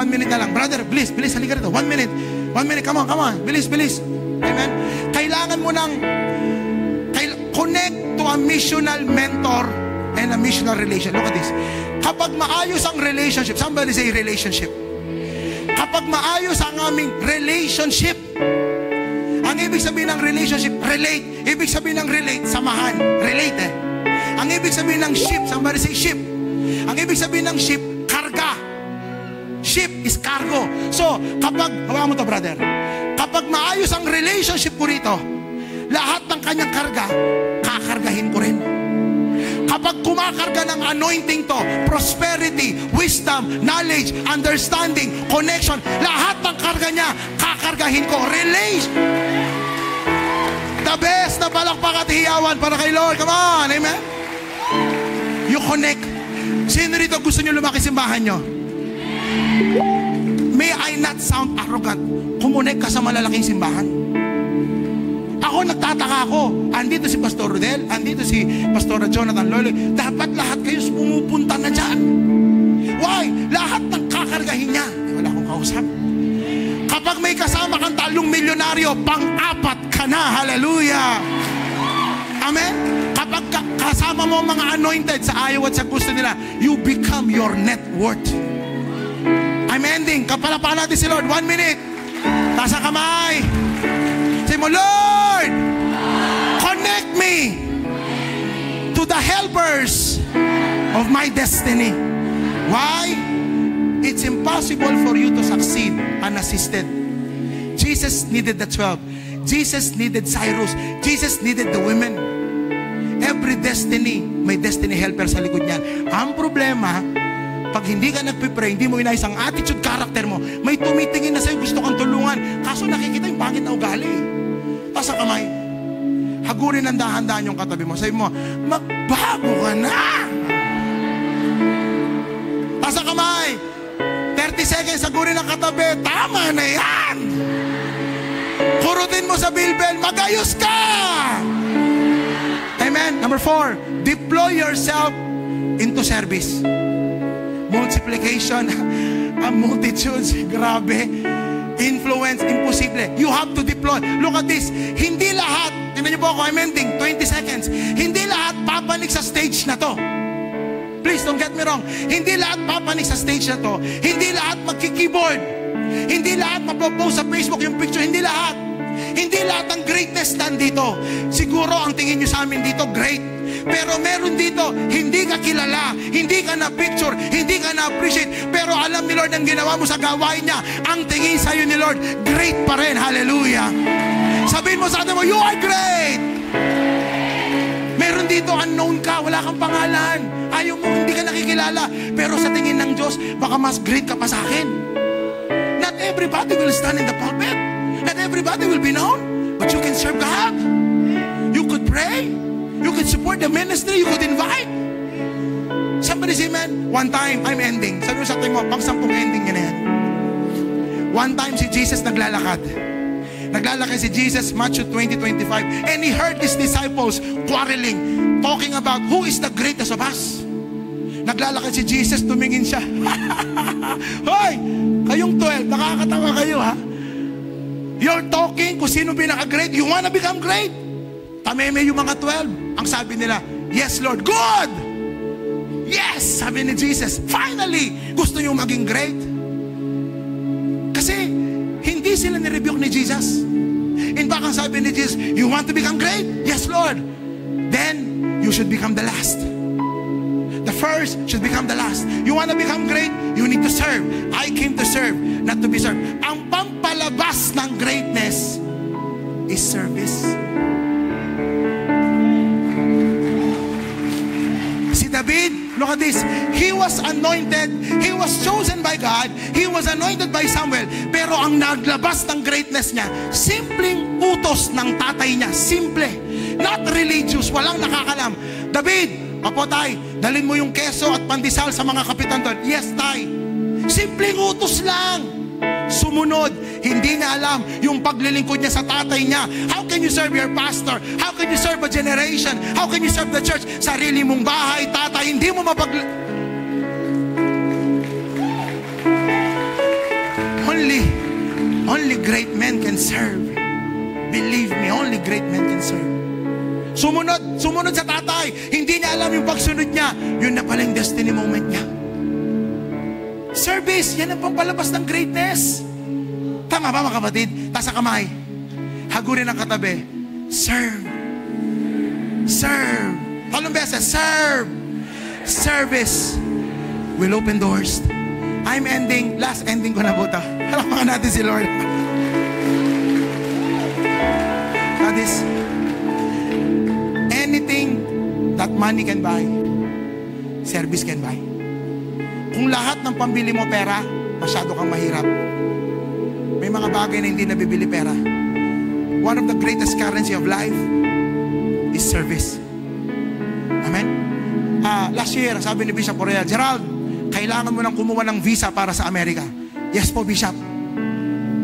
Brother, please, halika rito. 1 minute. Come on. Bilis. Amen. Kailangan mo ng connect to a missional mentor and a missional relation. Look at this. Kapag maayos ang relationship, somebody say relationship. Kapag maayos ang aming relationship, ang ibig sabihin ng relationship, relate. Ibig sabihin ng relate, samahan. Relate eh. Ang ibig sabihin ng ship, somebody say ship. Ang ibig sabihin ng ship, karga. Ship is cargo. So, kapag, hawa mo to brother, kapag maayos ang relationship ko rito, lahat ng kanyang karga, kakargahin ko rin. Kapag kumakarga ng anointing to, prosperity, wisdom, knowledge, understanding, connection, lahat ng karga niya, kakargahin ko. Relation. The best na palakpak at hiyawan para kay Lord. Come on, amen? You connect. Sino rito gusto nyo lumaki simbahan nyo? May I not sound arrogant. Kumonek ka sa malalaking simbahan. Ako, nagtataka ako. Andito si Pastor Rodel, andito si Pastor Jonathan Lolo. Dapat lahat kayo pumupunta na dyan. Why? Lahat ng kakargahin niya. Wala akong kausap. Kapag may kasama kang talong milyonaryo, pang-apat ka na. Hallelujah. Amen? Kapag kasama mo mga anointed sa ayaw at sa gusto nila, you become your net worth. I'm ending. Kapalapakan natin si Lord. 1 minute. Taas ang kamay. Say mo, Lord, connect me to the helpers of my destiny. Why? It's impossible for you to succeed unassisted. Jesus needed the 12. Jesus needed Cyrus. Jesus needed the women. Every destiny, may destiny helper sa likod niyan. Ang problema, pag hindi ka nagpipray, hindi mo inayos ang attitude, character mo, may tumitingin na sa'yo, gusto kang tulungan. Kaso nakikita yung pangit na ugali. Taas ang kamay. Hagurin ng dahan-dahan yung katabi mo. Sabi mo, magbago ka na. Taas ang kamay. 30 seconds, hagurin ng katabi. Tama na yan. Kurutin mo sa bilbel, magayos ka. Amen. Number 4, deploy yourself into service. Multiplication, ang multitudes, grabe. Influence, imposible. You have to deploy. Look at this. Hindi lahat, tingnan niyo po ako, I'm ending, 20 seconds. Hindi lahat papanig sa stage na to. Please, don't get me wrong. Hindi lahat papanig sa stage na to. Hindi lahat magki-keyboard. Hindi lahat mapopost sa Facebook yung picture. Hindi lahat. Hindi lahat ng greatness nandito. Siguro ang tingin nyo sa amin dito, great. Pero meron dito, hindi ka kilala, hindi ka na-picture, hindi ka na-appreciate. Pero alam ni Lord ang ginawa mo sa gawain niya. Ang tingin sa'yo ni Lord, great pa rin. Hallelujah. Sabihin mo sa atin mo, you are great. Meron dito, unknown ka, wala kang pangalan. Ayaw mo, hindi ka nakikilala. Pero sa tingin ng Diyos, baka mas great ka pa sa akin. Not everybody will stand in the pulpit. Not everybody will be known. But you can serve God. You could pray. You could support the ministry. You could invite. Somebody say, man, one time, I'm ending. Sabi mo sa atin mo, pang 10 ending niya na yan. One time si Jesus naglalakad. Naglalakad si Jesus, Matthew 20:25. And he heard his disciples quarreling, talking about who is the greatest of us. Naglalakad si Jesus, tumingin siya. Hoy, kayong 12, nakakatawa kayo ha. You're talking kung sino pinaka-great. You wanna become great? Tameme yung mga 12. Ang sabi nila, yes Lord, good! Yes! Sabi ni Jesus, finally, gusto nyo maging great? Kasi, hindi sila nirebuke ni Jesus. In fact, ang sabi ni Jesus, you want to become great? Yes Lord. Then, you should become the last. The first should become the last. You want to become great? You need to serve. I came to serve, not to be served. Ang pampalabas ng greatness is service. Si David, look at this. He was anointed. He was chosen by God. He was anointed by Samuel. Pero ang naglabas ng greatness niya, simpleng utos ng tatay niya. Simple. Not religious. Walang nakakalam. David, Apo tay, dalhin mo yung keso at pandesal sa mga kapitan doon. Yes tay. Simpleng utos lang. Sumunod. Hindi niya alam yung paglilingkod niya sa tatay niya. How can you serve your pastor? How can you serve a generation? How can you serve the church? Sarili mong bahay, tatay, hindi mo Only great men can serve. Believe me, only great men can serve. Sumunod sa tatay. Hindi niya alam yung pagsunod niya. Yun na pala yung destiny moment niya. Service, yan ang pampalabas ng greatness. Tama ba mga kapatid? Taas ang kamay. Hagurin ang katabi. Serve. Serve. Talong beses, serve. Service will open doors. I'm ending. Last ending ko na po ito. Halamakan natin si Lord. That is anything that money can buy, service can buy. Kung lahat ng pambili mo pera, masyado kang mahirap. May mga bagay na hindi nabibili pera. One of the greatest currency of life is service. Amen? Last year, sabi ni Bishop Oriel, Gerald, kailangan mo nang kumuha ng visa para sa Amerika. Yes po, Bishop.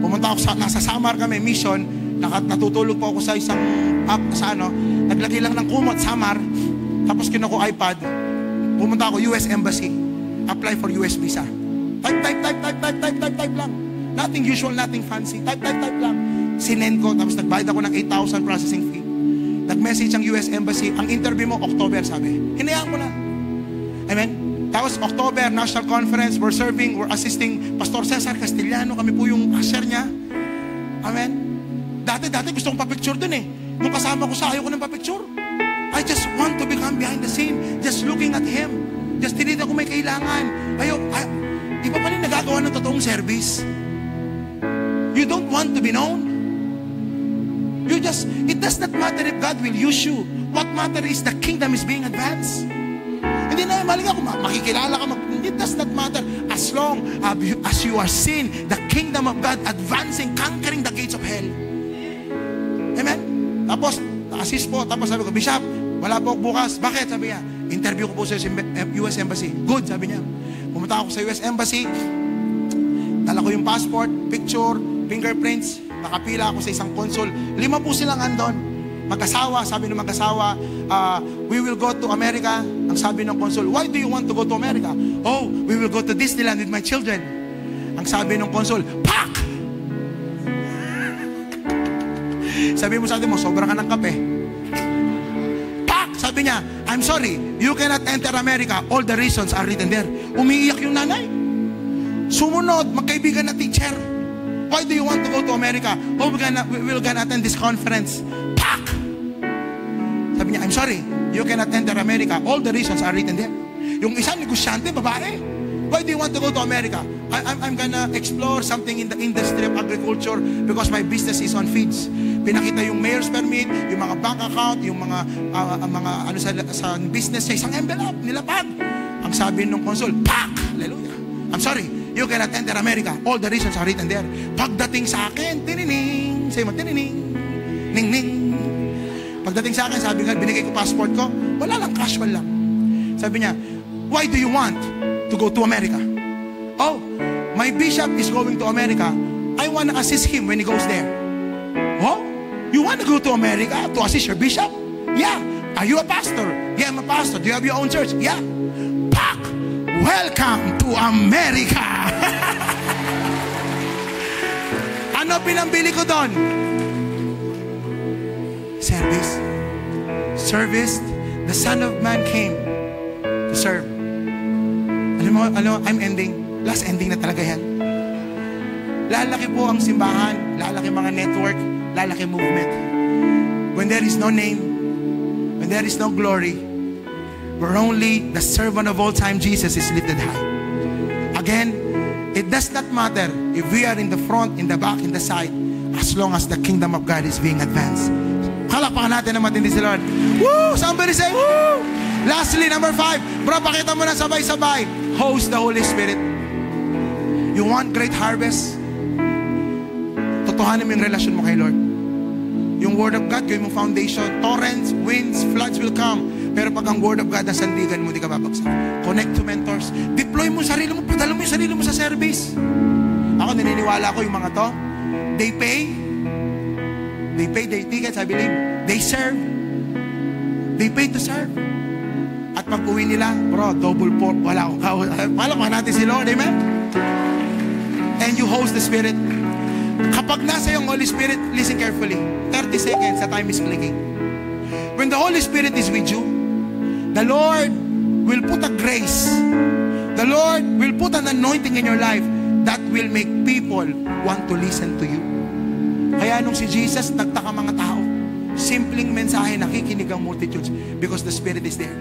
Pumunta ako nasa Samar kami, mission. Natutulog po ako sa isang app naglagay lang ng kumot, Samar, tapos kinuha ko iPad, pumunta ako US Embassy, apply for US visa. Type lang. Nothing usual, nothing fancy. Type lang. Sinend ko, tapos nagbayad ako ng 8,000 processing fee. Nag-message ang US Embassy, ang interview mo, October, sabi. Hinayaan ko na. Amen? Tapos October, National Conference, we're assisting Pastor Cesar Castellano, kami po yung usher niya. Amen? Dati gusto kong pa-picture dun eh. Nung kasama ko sa ayaw ko ng pa-picture. I just want to become behind the scene. Just looking at Him. Just tinita ko may kailangan. Di ba pa rin nagagawa ng totoong service? You don't want to be known. It does not matter if God will use you. What matter is the kingdom is being advanced. Hindi na mali ako, makikilala ka. It does not matter as long as you are seeing the kingdom of God advancing, conquering the gates of hell. Amen? Tapos, assist po. Tapos sabi ko, Bishop, wala po bukas. Bakit? Sabi niya, interview ko po sa US Embassy. Good, sabi niya. Pumunta ako sa US Embassy. Dala ko yung passport, picture, fingerprints. Nakapila ako sa isang consul. 5 po silang andon. Mag-asawa, sabi ng mag-asawa, we will go to America. Ang sabi ng consul, why do you want to go to America? Oh, we will go to Disneyland with my children. Ang sabi ng consul, pack! Sabi mo sa atin mo, sobra ka ng kape. Pak! Sabi niya, I'm sorry, you cannot enter America. All the reasons are written there. Umiiyak yung nanay. Sumunod, magkaibigan na teacher. Why do you want to go to America? Oh, we're gonna attend this conference. Pak! Sabi niya, I'm sorry, you cannot enter America. All the reasons are written there. Yung isang negosyante, babae. Why do you want to go to America? I'm gonna explore something in the industry of agriculture because my business is on feeds. Pinakita yung mayor's permit, yung mga bank account, yung mga ano sa business niya, isang envelope, nilapag. Ang sabi nung consul, pak! Hallelujah. I'm sorry, you cannot enter America. All the reasons are written there. Pagdating sa akin, tinining. Say mo, tinining. Ning-ning. Pagdating sa akin, sabi nga, binigay ko passport ko. Wala lang, casual lang. Sabi niya, why do you want to go to America? Oh, my bishop is going to America. I want to assist him when he goes there. Oh, you want to go to America to assist your bishop? Yeah. Are you a pastor? Yeah, I'm a pastor. Do you have your own church? Yeah. Pak! Welcome to America! Ano pinambili ko doon? Service. Service. The Son of Man came to serve. Alam mo, I'm ending. Last ending na talaga yan. Lalaki po ang simbahan, lalaki mga network, lalaki movement. When there is no name, when there is no glory, where only the servant of all time, Jesus, is lifted high. Again, it does not matter if we are in the front, in the back, in the side, as long as the kingdom of God is being advanced. Palakpakan natin na matindi si Lord. Woo! Somebody say, woo! Lastly, number 5. Bro, pakita mo na sabay-sabay. Host the Holy Spirit. You want great harvest? Totohanin mo yung relasyon mo kay Lord. Yung Word of God, gawin mo foundation. Torrents, winds, floods will come. Pero pag ang Word of God ang sandigan mo, di ka babagsak. Connect to mentors. Deploy mo sarili mo. Padala mo yung sarili mo sa service. Ako, naniniwala ko yung mga to. They pay their tickets, I believe. They serve. They pay to serve. At pag uwi nila, bro, double pork, wala akong palakpakan natin si Lord, amen? And you host the Spirit. Kapag nasa yung Holy Spirit, listen carefully. 30 seconds, the time is clicking. When the Holy Spirit is with you, the Lord will put a grace. The Lord will put an anointing in your life that will make people want to listen to you. Kaya nung si Jesus, nagtaka mga tao. Simpleng mensahe, nakikinig ang multitudes because the Spirit is there.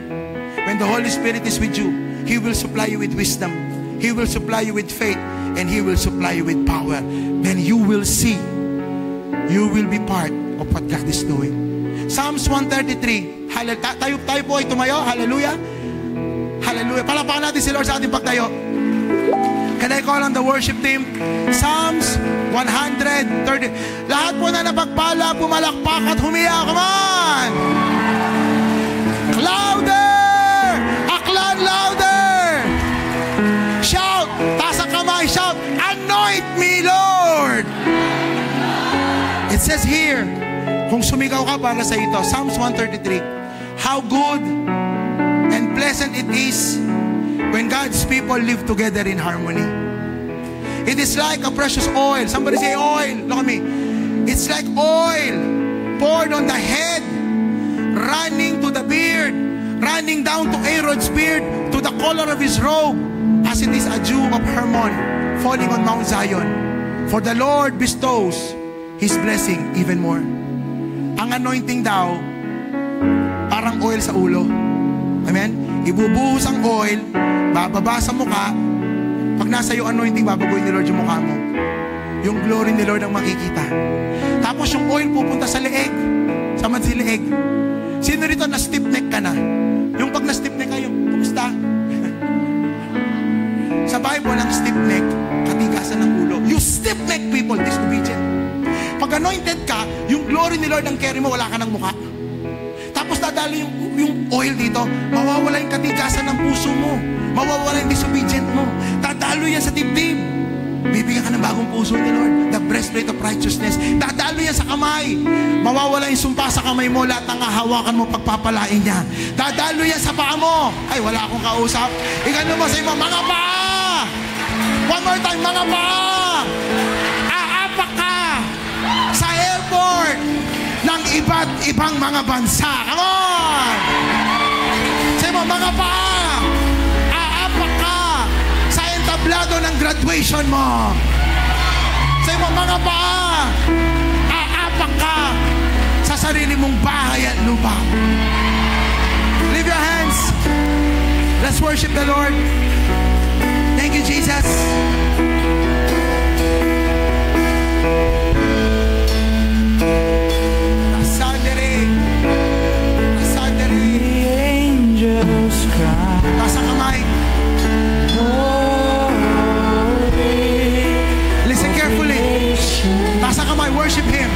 When the Holy Spirit is with you, He will supply you with wisdom. He will supply you with faith. And He will supply you with power. Then you will see. You will be part of what God is doing. Psalms 133. Tayo po ay tumayo. Hallelujah. Hallelujah. Palapakan natin si Lord sa ating pagtayo. Can I call on the worship team? Psalms 130. Lahat po na napagpala, pumalakpak at humiya. Come on! Louder! Aklan louder! Shout! Taas ang kamay, shout! Anoint me, Lord! It says here, kung sumigaw ka para sa ito, Psalms 133, how good and pleasant it is when God's people live together in harmony. It is like a precious oil. Somebody say oil. Look at me. It's like oil poured on the head, running to the beard, running down to Aaron's beard, to the collar of his robe, as it is a dew of Hermon falling on Mount Zion. For the Lord bestows His blessing even more. Ang anointing daw, parang oil sa ulo. Amen? Ibubuhos ang oil, bababa sa mukha. Pag nasa iyo anointing, babaguhin ni Lord yung mukha mo. Yung glory ni Lord ang makikita. Tapos yung oil pupunta sa leeg. Sa leeg. Sino rito na stiff neck ka na? Yung pag na stiff neck kayo, kumusta? Sa Bible, ang stiff neck, katigasan ng ulo. You stiff neck people, disobedient. Pag anointed ka, yung glory ni Lord ang carry mo, wala ka ng mukha. Tapos dadalo yung oil dito, mawawala yung katigasan ng puso mo. Mawawala yung disobedient mo. Dadalo yan sa dibdib. Bibigyan ka ng bagong puso ni Lord. The breastplate of righteousness. Dadalo yan sa kamay. Mawawala yung sumpa sa kamay mo. Lahat ng hahawakan mo, pagpapalain niya. Dadalo yan sa paa mo. Ay, wala akong kausap. Igano mo sa iyo, mga paa! One more time, mga paa! Aapak ka! Sa airport! ng iba't ibang mga bansa. Come on! Sabi mo, mga paa, aapak ka sa entablado ng graduation mo. Sabi mo, mga paa, aapak ka sa sarili mong bahay at lupa. Lift your hands. Let's worship the Lord. Thank you, Jesus. Taas ang kamay. Listen carefully. Taas ang kamay. Worship Him.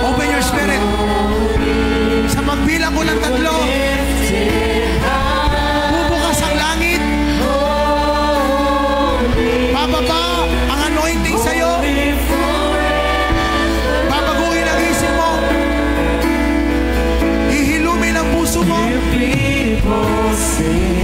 Open your spirit. Sa magbilang ko ng 3, bubukas ang langit. Bababa ang anointing sa'yo. Babaguhin ang isip mo. Hihilumin ang puso mo. People say